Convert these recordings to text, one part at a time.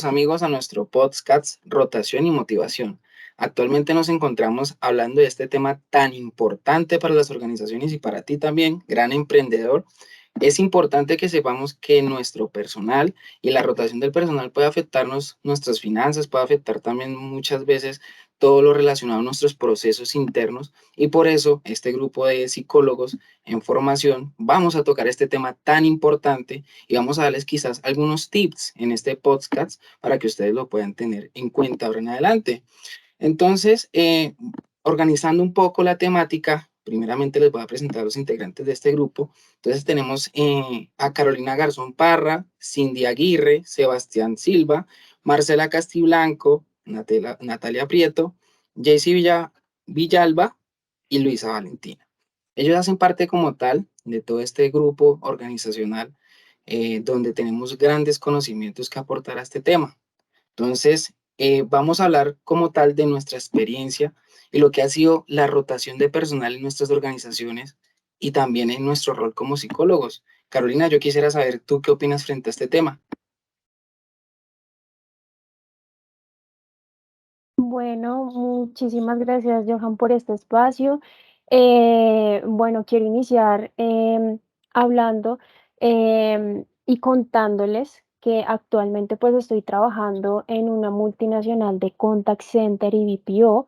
amigos a nuestro podcast Rotación y Motivación. Actualmente nos encontramos hablando de este tema tan importante para las organizaciones y para ti también, gran emprendedor. Es importante que sepamos que nuestro personal y la rotación del personal puede afectarnos nuestras finanzas, puede afectar también muchas veces todo lo relacionado a nuestros procesos internos, y por eso este grupo de psicólogos en formación vamos a tocar este tema tan importante y vamos a darles quizás algunos tips en este podcast para que ustedes lo puedan tener en cuenta ahora en adelante. Entonces, organizando un poco la temática, primeramente les voy a presentar a los integrantes de este grupo. Entonces tenemos a Carolina Garzón Parra, Cindy Aguirre, Sebastián Silva, Marcela Castiblanco, Natalia Prieto, Jaycee Villalba y Luisa Valentina. Ellos hacen parte como tal de todo este grupo organizacional, donde tenemos grandes conocimientos que aportar a este tema. Entonces, vamos a hablar como tal de nuestra experiencia y lo que ha sido la rotación de personal en nuestras organizaciones y también en nuestro rol como psicólogos. Carolina, yo quisiera saber tú qué opinas frente a este tema. Bueno, muchísimas gracias, Johan, por este espacio. Bueno, quiero iniciar hablando y contándoles que actualmente pues estoy trabajando en una multinacional de contact center y BPO.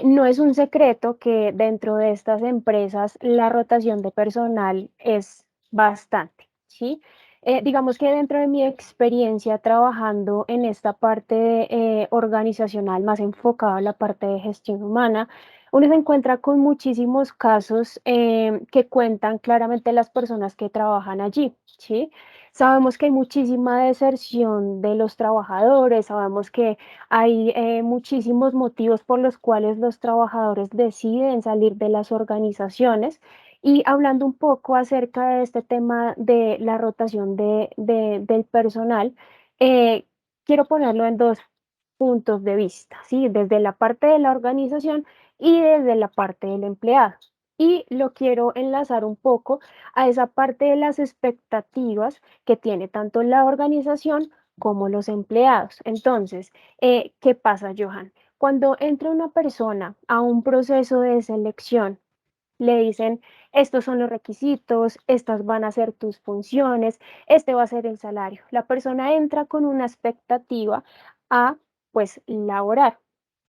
No es un secreto que dentro de estas empresas la rotación de personal es bastante, ¿sí? Digamos que dentro de mi experiencia trabajando en esta parte organizacional más enfocada a la parte de gestión humana, uno se encuentra con muchísimos casos que cuentan claramente las personas que trabajan allí, ¿sí? Sabemos que hay muchísima deserción de los trabajadores, sabemos que hay muchísimos motivos por los cuales los trabajadores deciden salir de las organizaciones. Y hablando un poco acerca de este tema de la rotación del personal, eh, quiero ponerlo en dos puntos de vista, ¿sí? Desde la parte de la organización y desde la parte del empleado. Y lo quiero enlazar un poco a esa parte de las expectativas que tiene tanto la organización como los empleados. Entonces, ¿qué pasa, Johan? Cuando entra una persona a un proceso de selección, le dicen, estos son los requisitos, estas van a ser tus funciones, este va a ser el salario. La persona entra con una expectativa a, pues, laborar.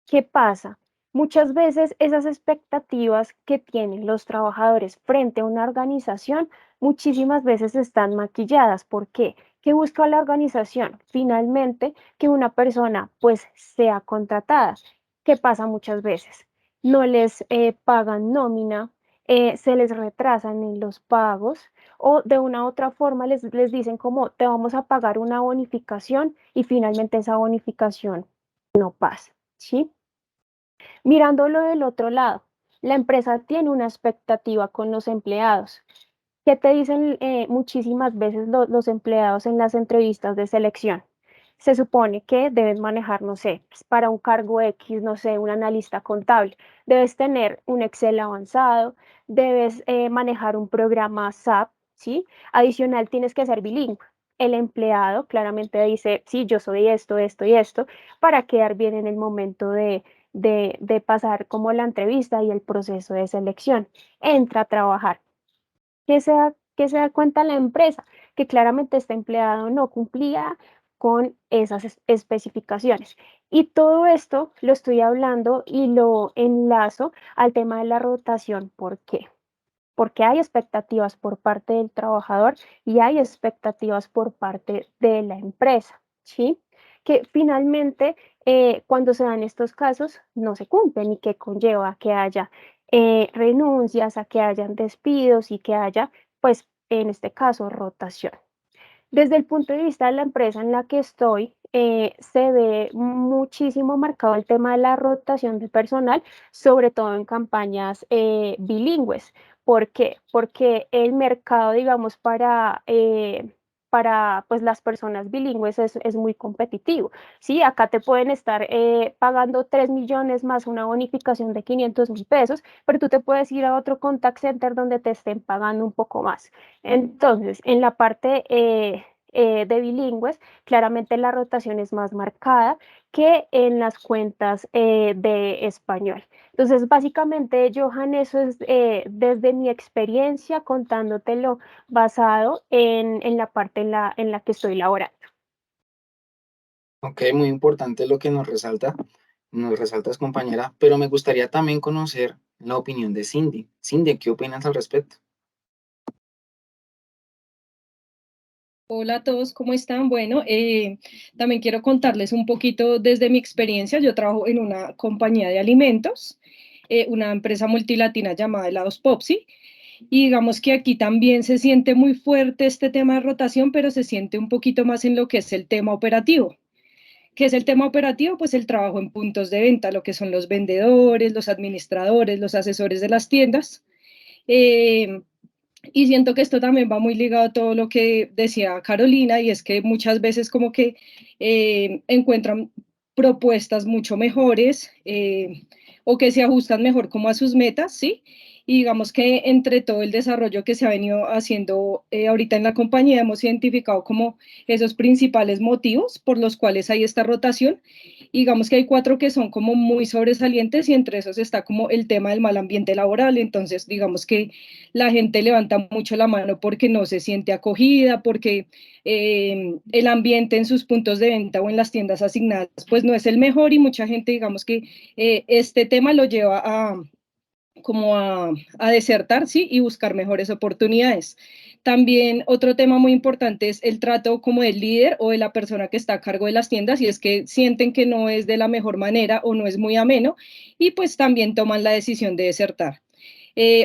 ¿Qué pasa? Muchas veces esas expectativas que tienen los trabajadores frente a una organización, muchísimas veces están maquilladas. ¿Por qué? ¿Qué busca la organización? Finalmente, que una persona pues sea contratada. ¿Qué pasa muchas veces? No les pagan nómina, se les retrasan en los pagos o de una u otra forma les dicen como te vamos a pagar una bonificación y finalmente esa bonificación no pasa, ¿sí? Mirándolo del otro lado, la empresa tiene una expectativa con los empleados. ¿Qué te dicen muchísimas veces los empleados en las entrevistas de selección? Se supone que debes manejar, no sé, pues, para un cargo X, no sé, un analista contable. Debes tener un Excel avanzado, debes manejar un programa SAP, ¿sí? Adicional, tienes que ser bilingüe. El empleado claramente dice, sí, yo soy esto, esto y esto, para quedar bien en el momento de pasar como la entrevista y el proceso de selección. Entra a trabajar. ¿Qué se da cuenta la empresa? Que claramente este empleado no cumplía con esas especificaciones. Y todo esto lo estoy hablando y lo enlazo al tema de la rotación. ¿Por qué? Porque hay expectativas por parte del trabajador y hay expectativas por parte de la empresa, ¿sí? Que finalmente, cuando se dan estos casos, no se cumplen y que conlleva a que haya renuncias, a que hayan despidos y que haya, pues, en este caso, rotación. Desde el punto de vista de la empresa en la que estoy, se ve muchísimo marcado el tema de la rotación de personal, sobre todo en campañas bilingües. ¿Por qué? Porque el mercado, digamos, para pues, las personas bilingües es muy competitivo. ¿Sí? Acá te pueden estar pagando 3 millones más una bonificación de 500.000 pesos, pero tú te puedes ir a otro contact center donde te estén pagando un poco más. Entonces, en la parte de bilingües, claramente la rotación es más marcada que en las cuentas de español. Entonces, básicamente, Johan, eso es desde mi experiencia contándotelo basado en la parte en la que estoy laborando. Ok, muy importante lo que nos resaltas, compañera, pero me gustaría también conocer la opinión de Cindy. Cindy, ¿qué opinas al respecto? Hola a todos, ¿cómo están? Bueno, también quiero contarles un poquito desde mi experiencia. Yo trabajo en una compañía de alimentos, una empresa multilatina llamada Helados Popsi, y digamos que aquí también se siente muy fuerte este tema de rotación, pero se siente un poquito más en lo que es el tema operativo. ¿Qué es el tema operativo? Pues el trabajo en puntos de venta, lo que son los vendedores, los administradores, los asesores de las tiendas. Eh, y siento que esto también va muy ligado a todo lo que decía Carolina, y es que muchas veces como que encuentran propuestas mucho mejores, o que se ajustan mejor como a sus metas, ¿sí? Y digamos que entre todo el desarrollo que se ha venido haciendo ahorita en la compañía, hemos identificado como esos principales motivos por los cuales hay esta rotación. Y digamos que hay cuatro que son como muy sobresalientes, y entre esos está como el tema del mal ambiente laboral. Entonces, digamos que la gente levanta mucho la mano porque no se siente acogida, porque el ambiente en sus puntos de venta o en las tiendas asignadas pues no es el mejor, y mucha gente digamos que este tema lo lleva a desertar, ¿sí? Y buscar mejores oportunidades. También otro tema muy importante es el trato como del líder o de la persona que está a cargo de las tiendas, y es que sienten que no es de la mejor manera o no es muy ameno, y pues también toman la decisión de desertar.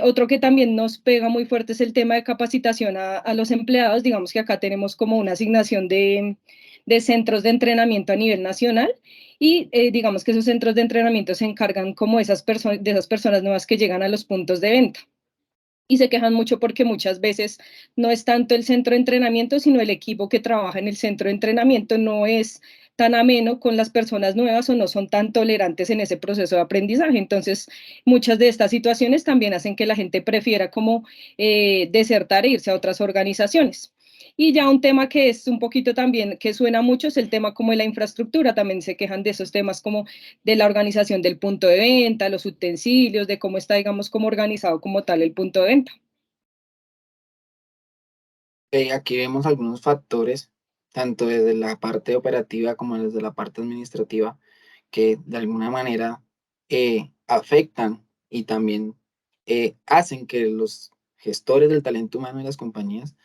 Otro que también nos pega muy fuerte es el tema de capacitación a los empleados. Digamos que acá tenemos como una asignación de centros de entrenamiento a nivel nacional, y digamos que esos centros de entrenamiento se encargan como de esas personas nuevas que llegan a los puntos de venta. Y se quejan mucho porque muchas veces no es tanto el centro de entrenamiento, sino el equipo que trabaja en el centro de entrenamiento no es tan ameno con las personas nuevas, o no son tan tolerantes en ese proceso de aprendizaje. Entonces, muchas de estas situaciones también hacen que la gente prefiera como desertar e irse a otras organizaciones. Y ya un tema que es un poquito también, que suena mucho, es el tema como de la infraestructura. También se quejan de esos temas como de la organización del punto de venta, los utensilios, de cómo está, digamos, como organizado como tal el punto de venta. Aquí vemos algunos factores, tanto desde la parte operativa como desde la parte administrativa, que de alguna manera afectan y también hacen que los gestores del talento humano en las compañías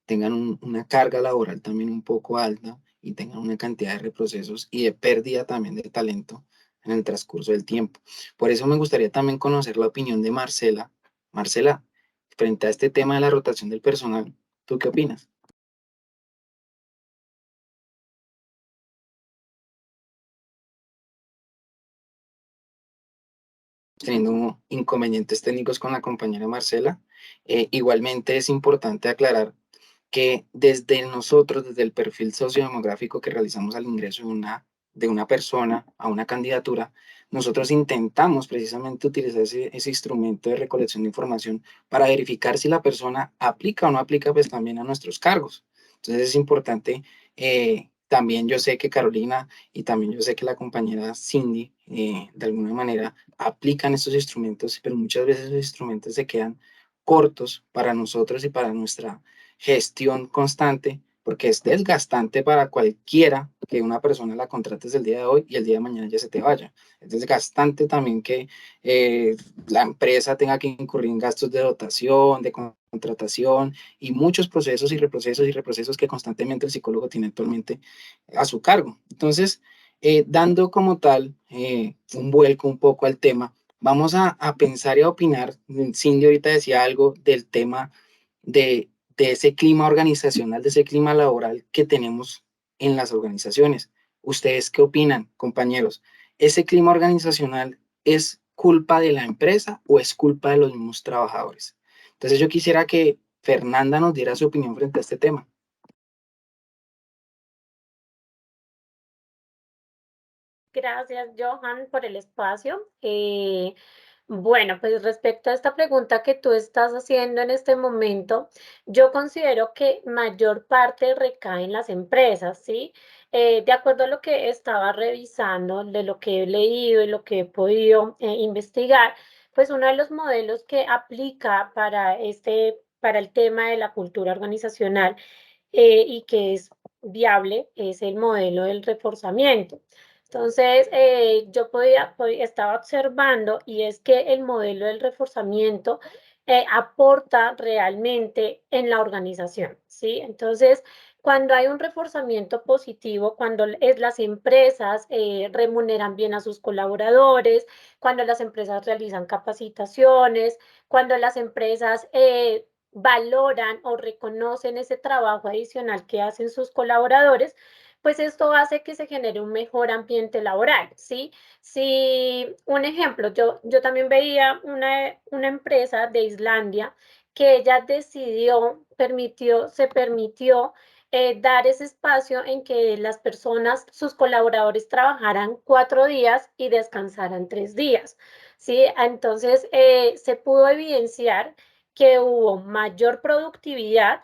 tengan una carga laboral también un poco alta y tengan una cantidad de reprocesos y de pérdida también de talento en el transcurso del tiempo. Por eso me gustaría también conocer la opinión de Marcela. Marcela, frente a este tema de la rotación del personal, ¿tú qué opinas? Teniendo inconvenientes técnicos con la compañera Marcela. Igualmente es importante aclarar que desde nosotros, desde el perfil sociodemográfico que realizamos al ingreso de una persona a una candidatura, nosotros intentamos precisamente utilizar ese instrumento de recolección de información para verificar si la persona aplica o no aplica pues también a nuestros cargos. Entonces es importante, también yo sé que Carolina y también yo sé que la compañera Cindy de alguna manera aplican estos instrumentos, pero muchas veces esos instrumentos se quedan cortos para nosotros y para nuestra gestión constante, porque es desgastante para cualquiera que una persona la contrates el día de hoy y el día de mañana ya se te vaya. Es desgastante también que la empresa tenga que incurrir en gastos de dotación, de contratación y muchos procesos y reprocesos que constantemente el psicólogo tiene actualmente a su cargo. Entonces, dando como tal un vuelco un poco al tema, vamos a pensar y a opinar. Cindy ahorita decía algo del tema de ese clima organizacional, de ese clima laboral que tenemos en las organizaciones. ¿Ustedes qué opinan, compañeros? ¿Ese clima organizacional es culpa de la empresa o es culpa de los mismos trabajadores? Entonces yo quisiera que Fernanda nos diera su opinión frente a este tema. Gracias, Johan, por el espacio. Bueno, pues respecto a esta pregunta que tú estás haciendo en este momento, yo considero que mayor parte recae en las empresas, ¿sí? De acuerdo a lo que estaba revisando, de lo que he leído y lo que he podido investigar, pues uno de los modelos que aplica para el tema de la cultura organizacional y que es viable es el modelo del reforzamiento. Entonces, estaba observando y es que el modelo del reforzamiento aporta realmente en la organización, ¿sí? Entonces, cuando hay un reforzamiento positivo, cuando las empresas remuneran bien a sus colaboradores, cuando las empresas realizan capacitaciones, cuando las empresas valoran o reconocen ese trabajo adicional que hacen sus colaboradores, pues esto hace que se genere un mejor ambiente laboral, ¿sí? Si, un ejemplo, yo también veía una empresa de Islandia que ella se permitió dar ese espacio en que las personas, sus colaboradores, trabajaran 4 días y descansaran 3 días, ¿sí? Entonces, se pudo evidenciar que hubo mayor productividad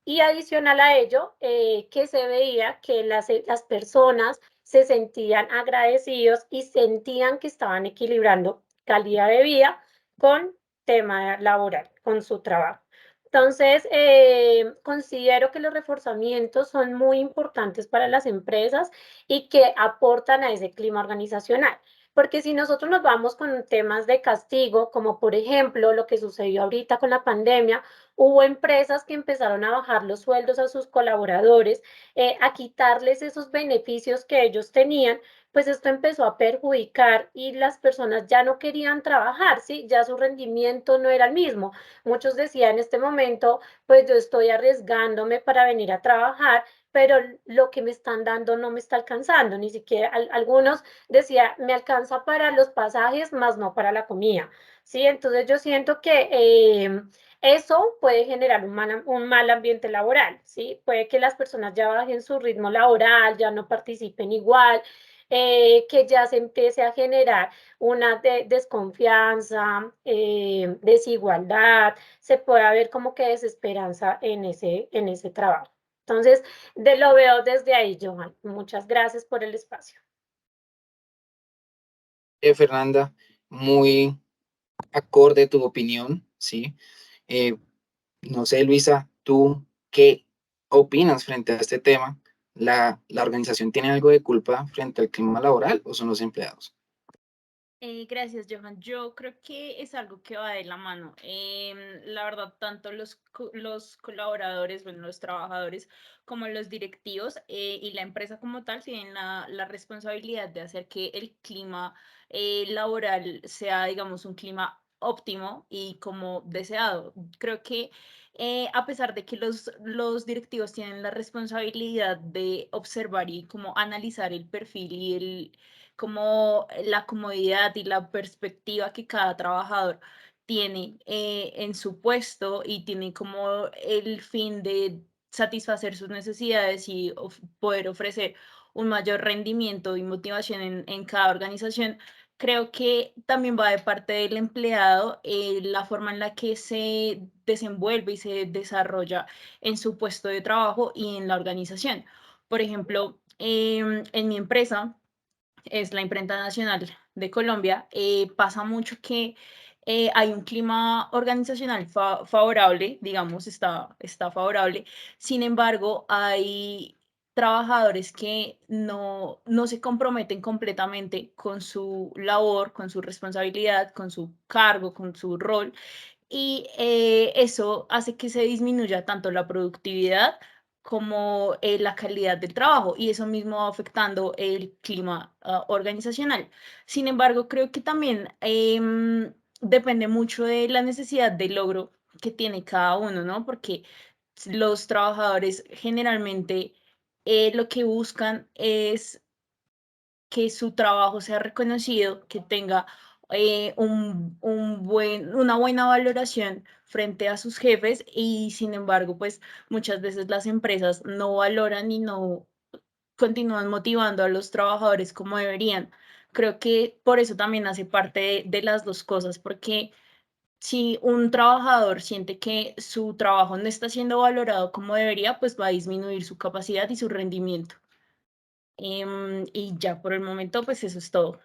y adicional a ello, que se veía que las personas se sentían agradecidos y sentían que estaban equilibrando calidad de vida con tema laboral, con su trabajo. Entonces, considero que los reforzamientos son muy importantes para las empresas y que aportan a ese clima organizacional. Porque si nosotros nos vamos con temas de castigo, como por ejemplo lo que sucedió ahorita con la pandemia, hubo empresas que empezaron a bajar los sueldos a sus colaboradores, a quitarles esos beneficios que ellos tenían, pues esto empezó a perjudicar y las personas ya no querían trabajar, ¿sí? Ya su rendimiento no era el mismo. Muchos decían en este momento, pues yo estoy arriesgándome para venir a trabajar, pero lo que me están dando no me está alcanzando, ni siquiera algunos decía, me alcanza para los pasajes, más no para la comida, ¿sí? Entonces yo siento que eso puede generar un mal ambiente laboral, ¿sí? Puede que las personas ya bajen su ritmo laboral, ya no participen igual, que ya se empiece a generar una desconfianza, desigualdad, se puede ver como que desesperanza en ese trabajo. Entonces, lo veo desde ahí, Johan. Muchas gracias por el espacio. Fernanda, muy acorde tu opinión, ¿sí? Eh, no sé, Luisa, ¿tú qué opinas frente a este tema? ¿La organización tiene algo de culpa frente al clima laboral o son los empleados? Gracias, Johan. Yo creo que es algo que va de la mano. La verdad, tanto los colaboradores, bueno, los trabajadores, como los directivos y la empresa como tal tienen la responsabilidad de hacer que el clima laboral sea, digamos, un clima óptimo y como deseado. Creo que a pesar de que los directivos tienen la responsabilidad de observar y como analizar el perfil y como la comodidad y la perspectiva que cada trabajador tiene en su puesto y tiene como el fin de satisfacer sus necesidades y poder ofrecer un mayor rendimiento y motivación en cada organización. Creo que también va de parte del empleado la forma en la que se desenvuelve y se desarrolla en su puesto de trabajo y en la organización. Por ejemplo, en mi empresa, es la Imprenta Nacional de Colombia, pasa mucho que hay un clima organizacional favorable, digamos, está favorable. Sin embargo, hay trabajadores que no se comprometen completamente con su labor, con su responsabilidad, con su cargo, con su rol, y eso hace que se disminuya tanto la productividad como la calidad del trabajo, y eso mismo va afectando el clima organizacional. Sin embargo, creo que también depende mucho de la necesidad de logro que tiene cada uno, ¿no? Porque los trabajadores generalmente lo que buscan es que su trabajo sea reconocido, que tenga una buena valoración frente a sus jefes, y sin embargo, pues muchas veces las empresas no valoran y no continúan motivando a los trabajadores como deberían. creo que por eso también hace parte de las dos cosas, porque si un trabajador siente que su trabajo no está siendo valorado como debería, pues va a disminuir su capacidad y su rendimiento. Y ya por el momento, pues eso es todo.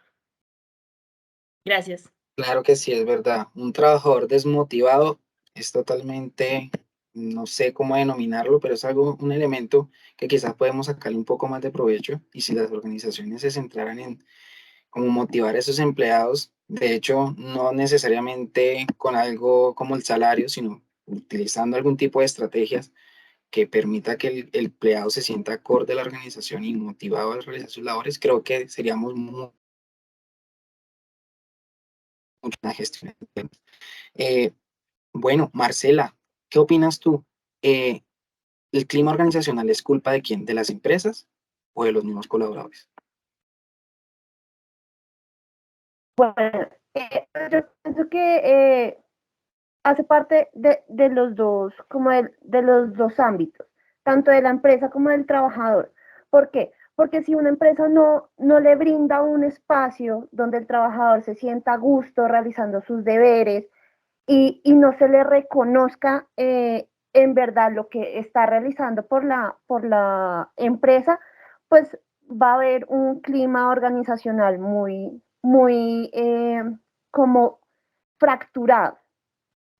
Gracias. Claro que sí, es verdad. Un trabajador desmotivado es totalmente, no sé cómo denominarlo, pero es algo, un elemento que quizás podemos sacarle un poco más de provecho. Y si las organizaciones se centraran en cómo motivar a esos empleados, de hecho, no necesariamente con algo como el salario, sino utilizando algún tipo de estrategias que permita que el empleado se sienta acorde a la organización y motivado a realizar sus labores, creo que seríamos mucho una gestión. Eh, bueno, Marcela, ¿qué opinas tú? Eh, ¿El clima organizacional es culpa de quién? ¿De las empresas o de los mismos colaboradores? Bueno, yo pienso que hace parte de los dos, como de los dos ámbitos, tanto de la empresa como del trabajador. ¿Por qué? Porque si una empresa no le brinda un espacio donde el trabajador se sienta a gusto realizando sus deberes y no se le reconozca en verdad lo que está realizando por la empresa, pues va a haber un clima organizacional muy como fracturado.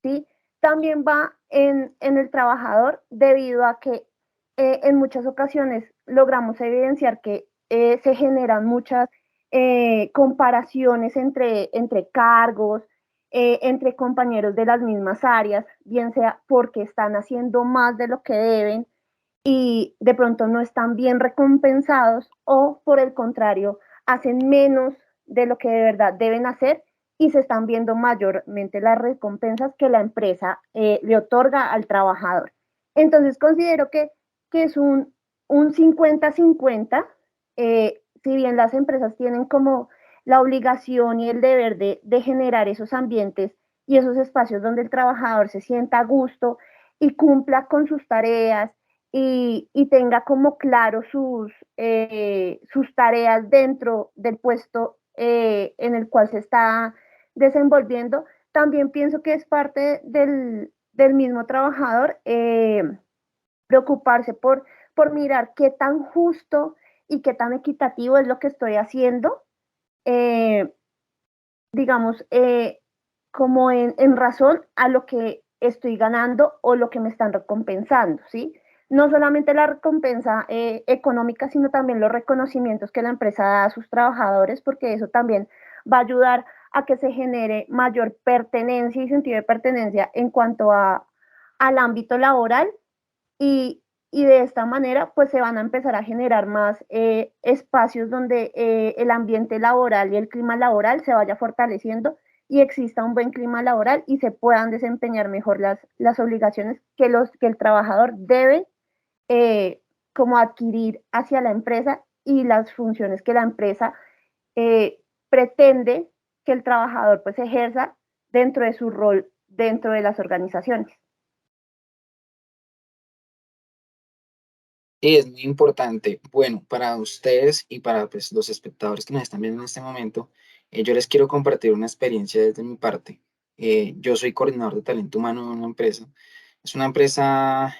¿Sí? También va en el trabajador debido a que en muchas ocasiones logramos evidenciar que se generan muchas comparaciones entre cargos, entre compañeros de las mismas áreas, bien sea porque están haciendo más de lo que deben y de pronto no están bien recompensados o por el contrario, hacen menos de lo que de verdad deben hacer y se están viendo mayormente las recompensas que la empresa le otorga al trabajador. Entonces considero que es un 50-50, si bien las empresas tienen como la obligación y el deber de generar esos ambientes y esos espacios donde el trabajador se sienta a gusto y cumpla con sus tareas y tenga como claro sus tareas dentro del puesto en el cual se está desenvolviendo, también pienso que es parte del mismo trabajador preocuparse por mirar qué tan justo y qué tan equitativo es lo que estoy haciendo, eh, digamos, como en razón a lo que estoy ganando o lo que me están recompensando, ¿sí? No solamente la recompensa económica, sino también los reconocimientos que la empresa da a sus trabajadores, porque eso también va a ayudar a que se genere mayor pertenencia y sentido de pertenencia en cuanto al ámbito laboral y de esta manera pues se van a empezar a generar más espacios donde el ambiente laboral y el clima laboral se vaya fortaleciendo y exista un buen clima laboral y se puedan desempeñar mejor las obligaciones que el trabajador debe eh, como adquirir hacia la empresa y las funciones que la empresa eh, pretende que el trabajador pues ejerza dentro de su rol dentro de las organizaciones. Sí, es muy importante. Bueno, para ustedes y para pues, los espectadores que nos están viendo en este momento, yo les quiero compartir una experiencia desde mi parte. Yo soy coordinador de talento humano en una empresa. Es una empresa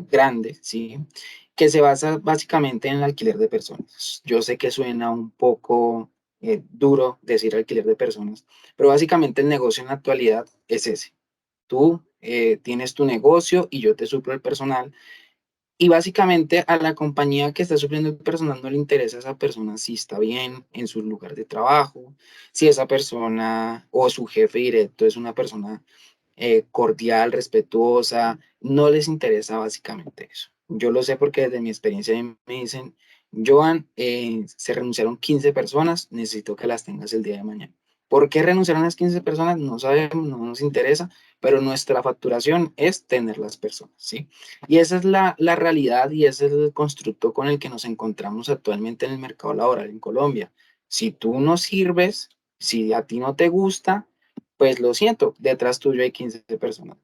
grande, ¿sí? Que se basa básicamente en el alquiler de personas. Yo sé que suena un poco duro decir alquiler de personas, pero básicamente el negocio en la actualidad es ese. Tú tienes tu negocio y yo te suplo el personal y básicamente a la compañía que está supliendo el personal no le interesa a esa persona si está bien en su lugar de trabajo, si esa persona o su jefe directo es una persona cordial, respetuosa, no les interesa básicamente eso. Yo lo sé porque desde mi experiencia me dicen, Joan, se renunciaron 15 personas, necesito que las tengas el día de mañana. ¿Por qué renunciaron las 15 personas? No sabemos, no nos interesa, pero nuestra facturación es tener las personas, ¿sí? Y esa es la realidad y ese es el constructo con el que nos encontramos actualmente en el mercado laboral en Colombia. Si tú no sirves, si a ti no te gusta, pues lo siento, detrás tuyo hay 15 personas.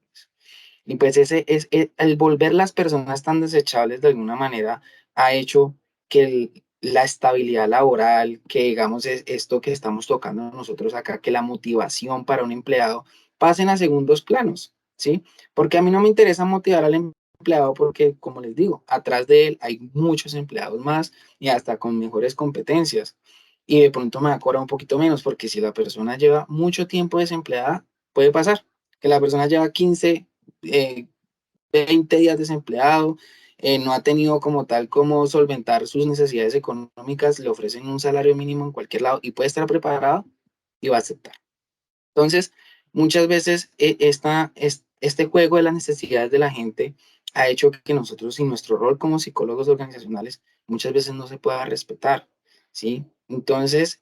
Y pues ese es el volver las personas tan desechables de alguna manera ha hecho que la estabilidad laboral, que digamos es esto que estamos tocando nosotros acá, que la motivación para un empleado pasen a segundos planos, ¿sí? Porque a mí no me interesa motivar al empleado porque, como les digo, atrás de él hay muchos empleados más y hasta con mejores competencias. Y de pronto me va a cobrar un poquito menos porque si la persona lleva mucho tiempo desempleada, puede pasar que la persona lleva 15, 20 días desempleado, no ha tenido como tal como solventar sus necesidades económicas, le ofrecen un salario mínimo en cualquier lado y puede estar preparado y va a aceptar. Entonces, muchas veces este juego de las necesidades de la gente ha hecho que nosotros y nuestro rol como psicólogos organizacionales muchas veces no se pueda respetar, ¿sí? Entonces,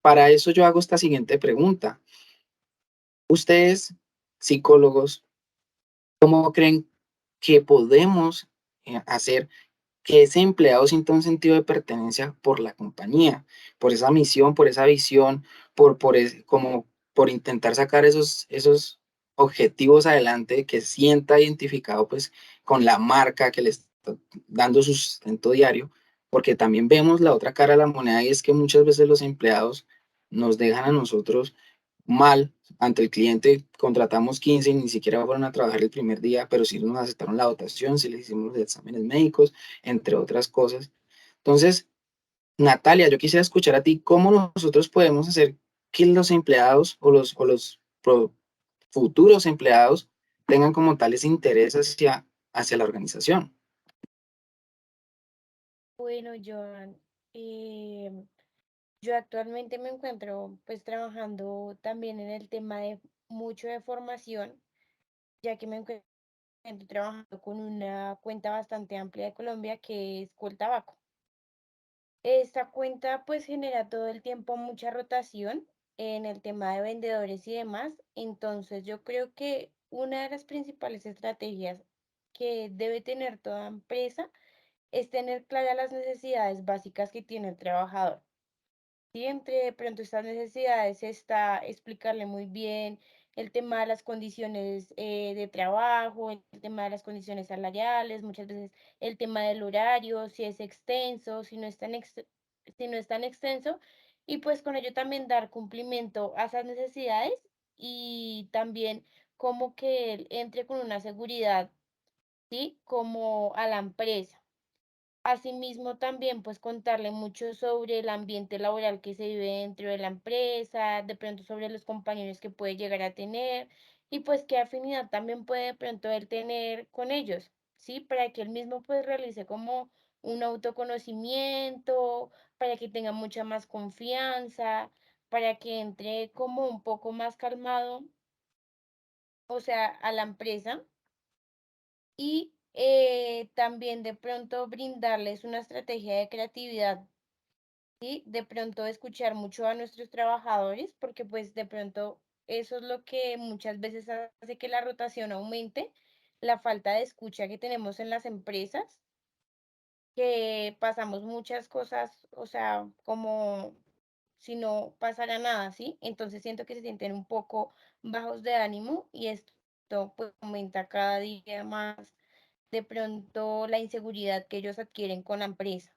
para eso yo hago esta siguiente pregunta. Ustedes, psicólogos, ¿cómo creen que podemos hacer que ese empleado sienta un sentido de pertenencia por la compañía, por esa misión, por esa visión, como por intentar sacar esos objetivos adelante, que sienta identificado pues con la marca que le está dando su sustento diario, porque también vemos la otra cara de la moneda y es que muchas veces los empleados nos dejan a nosotros mal ante el cliente, contratamos 15 y ni siquiera fueron a trabajar el primer día, pero sí nos aceptaron la dotación, sí les hicimos los exámenes médicos, entre otras cosas. Entonces, Natalia, yo quisiera escuchar a ti cómo nosotros podemos hacer que los empleados o los futuros empleados tengan como tales intereses hacia la organización. Bueno, Joan, yo actualmente me encuentro pues trabajando también en el tema de mucho de formación, ya que me encuentro trabajando con una cuenta bastante amplia de Colombia que es Coltabaco. Esta cuenta pues genera todo el tiempo mucha rotación en el tema de vendedores y demás. Entonces yo creo que una de las principales estrategias que debe tener toda empresa es tener claras las necesidades básicas que tiene el trabajador. Sí, entre de pronto estas necesidades está explicarle muy bien el tema de las condiciones de trabajo, el tema de las condiciones salariales, muchas veces el tema del horario, si es extenso, si no es tan extenso, y pues con ello también dar cumplimiento a esas necesidades y también como que él entre con una seguridad, ¿sí? Como a la empresa. Asimismo, también pues contarle mucho sobre el ambiente laboral que se vive dentro de la empresa, de pronto sobre los compañeros que puede llegar a tener y pues qué afinidad también puede de pronto él tener con ellos, ¿sí? Para que él mismo pues realice como un autoconocimiento, para que tenga mucha más confianza, para que entre como un poco más calmado, o sea, a la empresa y también de pronto brindarles una estrategia de creatividad y de pronto escuchar mucho a nuestros trabajadores, porque pues de pronto eso es lo que muchas veces hace que la rotación aumente, la falta de escucha que tenemos en las empresas, que pasamos muchas cosas, o sea, como si no pasara nada, ¿sí? Entonces siento que se sienten un poco bajos de ánimo y esto pues aumenta cada día más de pronto la inseguridad que ellos adquieren con la empresa.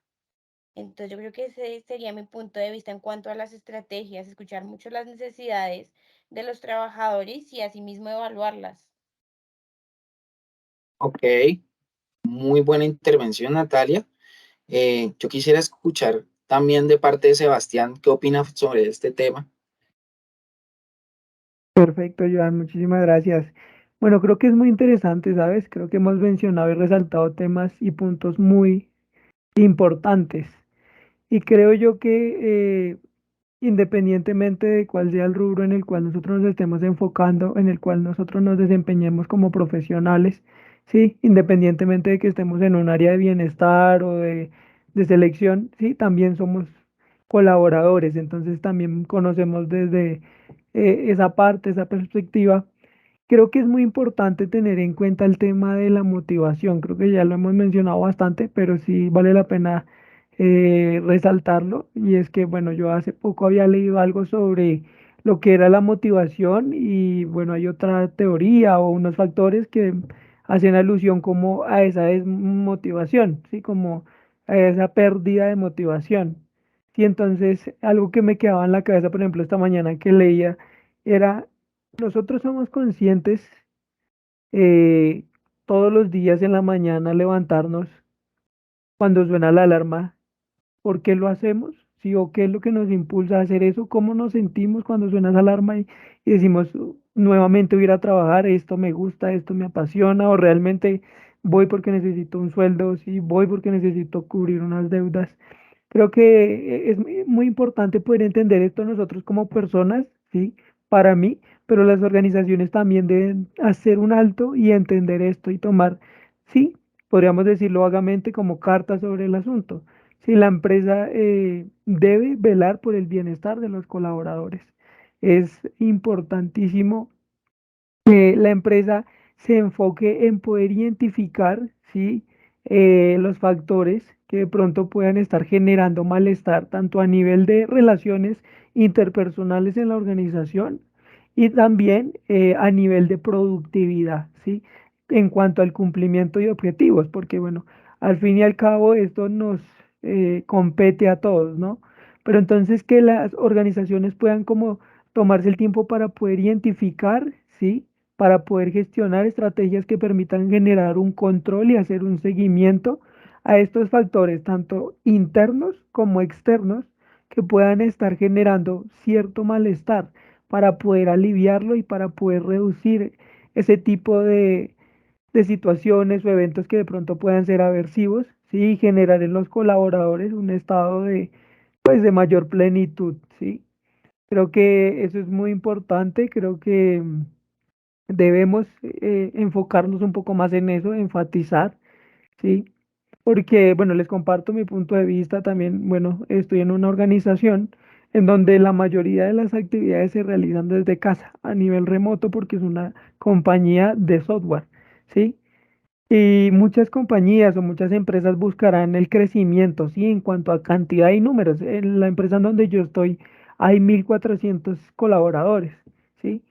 Entonces yo creo que ese sería mi punto de vista en cuanto a las estrategias, escuchar mucho las necesidades de los trabajadores y asimismo evaluarlas. Ok, muy buena intervención, Natalia. Yo quisiera escuchar también de parte de Sebastián, ¿qué opina sobre este tema? Perfecto, Joan, muchísimas gracias. Bueno, creo que es muy interesante, ¿sabes? Creo que hemos mencionado y resaltado temas y puntos muy importantes. Y creo yo que independientemente de cuál sea el rubro en el cual nosotros nos estemos enfocando, en el cual nosotros nos desempeñemos como profesionales, sí, independientemente de que estemos en un área de bienestar o de selección, sí, también somos colaboradores, entonces también conocemos desde esa parte, esa perspectiva. Creo que es muy importante tener en cuenta el tema de la motivación. Creo que ya lo hemos mencionado bastante, pero sí vale la pena resaltarlo. Y es que, bueno, yo hace poco había leído algo sobre lo que era la motivación y, bueno, hay otra teoría o unos factores que hacen alusión como a esa desmotivación, ¿sí? Como a esa pérdida de motivación. Y entonces algo que me quedaba en la cabeza, por ejemplo, esta mañana que leía, era, nosotros somos conscientes eh, todos los días en la mañana levantarnos cuando suena la alarma. ¿Por qué lo hacemos? ¿Sí? ¿O qué es lo que nos impulsa a hacer eso? ¿Cómo nos sentimos cuando suena esa alarma y decimos, nuevamente voy a ir a trabajar, esto me gusta, esto me apasiona, o realmente voy porque necesito un sueldo, sí, voy porque necesito cubrir unas deudas? Creo que es muy importante poder entender esto nosotros como personas, ¿sí? Para mí, pero las organizaciones también deben hacer un alto y entender esto y tomar, sí, podríamos decirlo vagamente como cartas sobre el asunto. Si la empresa debe velar por el bienestar de los colaboradores, es importantísimo que la empresa se enfoque en poder identificar, ¿sí? Los factores que de pronto puedan estar generando malestar, tanto a nivel de relaciones interpersonales en la organización y también a nivel de productividad, ¿sí? En cuanto al cumplimiento de objetivos, porque bueno, al fin y al cabo esto nos compete a todos, ¿no? Pero entonces que las organizaciones puedan como tomarse el tiempo para poder identificar, ¿sí? Para poder gestionar estrategias que permitan generar un control y hacer un seguimiento a estos factores, tanto internos como externos, que puedan estar generando cierto malestar para poder aliviarlo y para poder reducir ese tipo de situaciones o eventos que de pronto puedan ser aversivos, ¿sí? Y generar en los colaboradores un estado de, pues, de mayor plenitud, ¿sí? Creo que eso es muy importante, creo que debemos enfocarnos un poco más en eso, enfatizar, ¿sí? Porque, bueno, les comparto mi punto de vista también, bueno, estoy en una organización en donde la mayoría de las actividades se realizan desde casa, a nivel remoto, porque es una compañía de software, ¿sí? Y muchas compañías o muchas empresas buscarán el crecimiento, ¿sí? En cuanto a cantidad y números. En la empresa en donde yo estoy hay 1.400 colaboradores, ¿sí?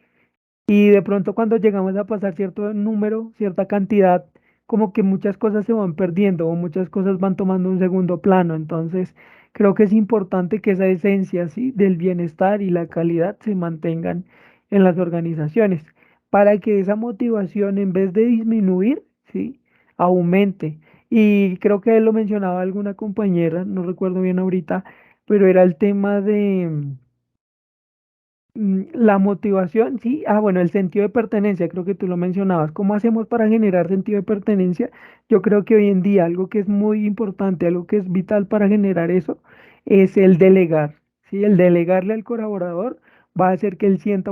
Y de pronto cuando llegamos a pasar cierto número, cierta cantidad, como que muchas cosas se van perdiendo o muchas cosas van tomando un segundo plano. Entonces, creo que es importante que esa esencia, ¿sí? Del bienestar y la calidad se mantengan en las organizaciones para que esa motivación, en vez de disminuir, ¿sí? Aumente. Y creo que lo mencionaba alguna compañera, no recuerdo bien ahorita, pero era el tema de la motivación, sí. Ah, bueno, el sentido de pertenencia, creo que tú lo mencionabas. ¿Cómo hacemos para generar sentido de pertenencia? Yo creo que hoy en día algo que es muy importante, algo que es vital para generar eso, es el delegar, ¿sí? El delegarle al colaborador va a hacer que él sienta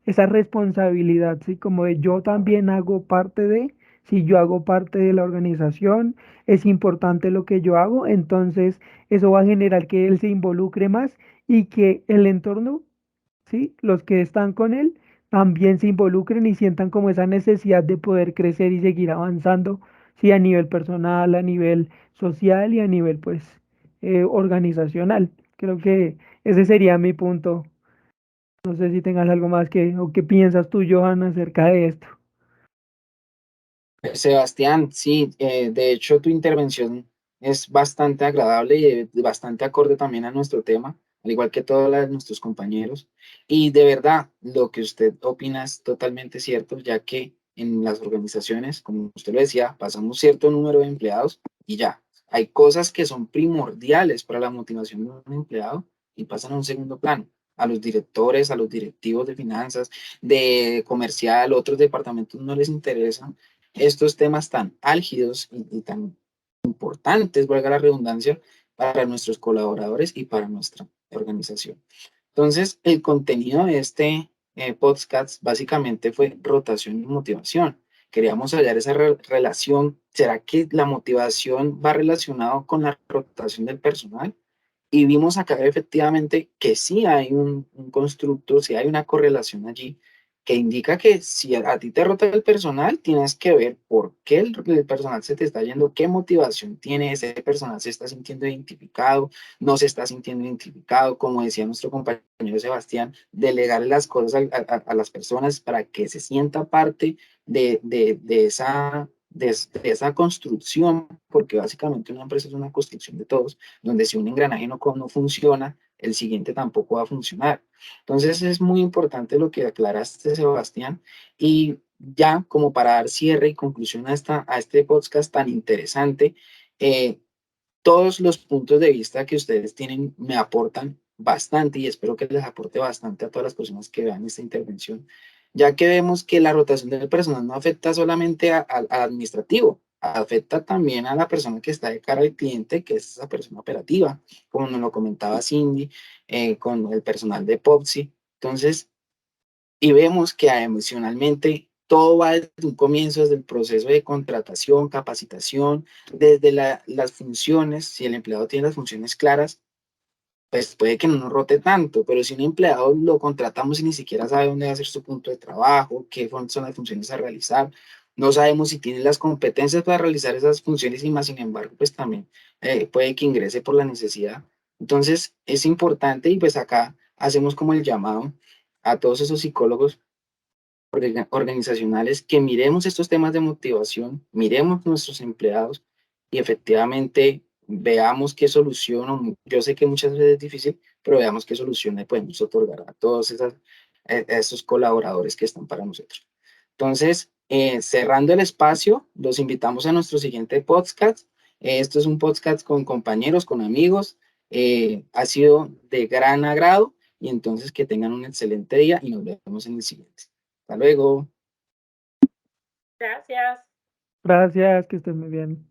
esa responsabilidad, ¿sí? Como de yo también hago parte de, si yo hago parte de la organización, es importante lo que yo hago, entonces eso va a generar que él se involucre más y que el entorno, ¿sí? Los que están con él también se involucren y sientan como esa necesidad de poder crecer y seguir avanzando, ¿sí? A nivel personal, a nivel social y a nivel, pues, organizacional. Creo que ese sería mi punto. No sé si tengas algo más que, o qué piensas tú, Johan, acerca de esto. Sebastián, sí, de hecho tu intervención es bastante agradable y bastante acorde también a nuestro tema, al igual que todos la de nuestros compañeros. Y de verdad, lo que usted opina es totalmente cierto, ya que en las organizaciones, como usted lo decía, pasamos cierto número de empleados y ya, hay cosas que son primordiales para la motivación de un empleado y pasan a un segundo plano. A los directores, a los directivos de finanzas, de comercial, otros departamentos no les interesan estos temas tan álgidos y tan importantes, valga la redundancia, para nuestros colaboradores y para nuestra organización. Entonces, el contenido de este podcast básicamente fue rotación y motivación. Queríamos hallar esa relación. ¿Será que la motivación va relacionado con la rotación del personal? Y vimos acá efectivamente que sí hay un constructo, sí hay una correlación allí que indica que si a ti te rota el personal, tienes que ver por qué el personal se te está yendo, qué motivación tiene ese personal, se está sintiendo identificado, no se está sintiendo identificado, como decía nuestro compañero Sebastián, delegar las cosas a las personas para que se sienta parte de de esa construcción, porque básicamente una empresa es una construcción de todos, donde si un engranaje no funciona, el siguiente tampoco va a funcionar. Entonces es muy importante lo que aclaraste, Sebastián, y ya como para dar cierre y conclusión a este podcast tan interesante, todos los puntos de vista que ustedes tienen me aportan bastante y espero que les aporte bastante a todas las personas que vean esta intervención, ya que vemos que la rotación del personal no afecta solamente al administrativo, afecta también a la persona que está de cara al cliente, que es esa persona operativa, como nos lo comentaba Cindy, con el personal de Popsi. Entonces, y vemos que emocionalmente todo va desde un comienzo, desde el proceso de contratación, capacitación, desde las funciones. Si el empleado tiene las funciones claras, pues puede que no nos rote tanto, pero si un empleado lo contratamos y ni siquiera sabe dónde va a ser su punto de trabajo, qué son las funciones a realizar, no sabemos si tiene las competencias para realizar esas funciones y más, sin embargo, pues también puede que ingrese por la necesidad. Entonces, es importante y pues acá hacemos como el llamado a todos esos psicólogos organizacionales que miremos estos temas de motivación, miremos nuestros empleados y efectivamente veamos qué solución, yo sé que muchas veces es difícil, pero veamos qué solución le podemos otorgar a todos esos colaboradores que están para nosotros. Entonces, cerrando el espacio, los invitamos a nuestro siguiente podcast. Esto es un podcast con compañeros, con amigos. Ha sido de gran agrado y entonces que tengan un excelente día y nos vemos en el siguiente. Hasta luego. Gracias. Gracias, que estén muy bien.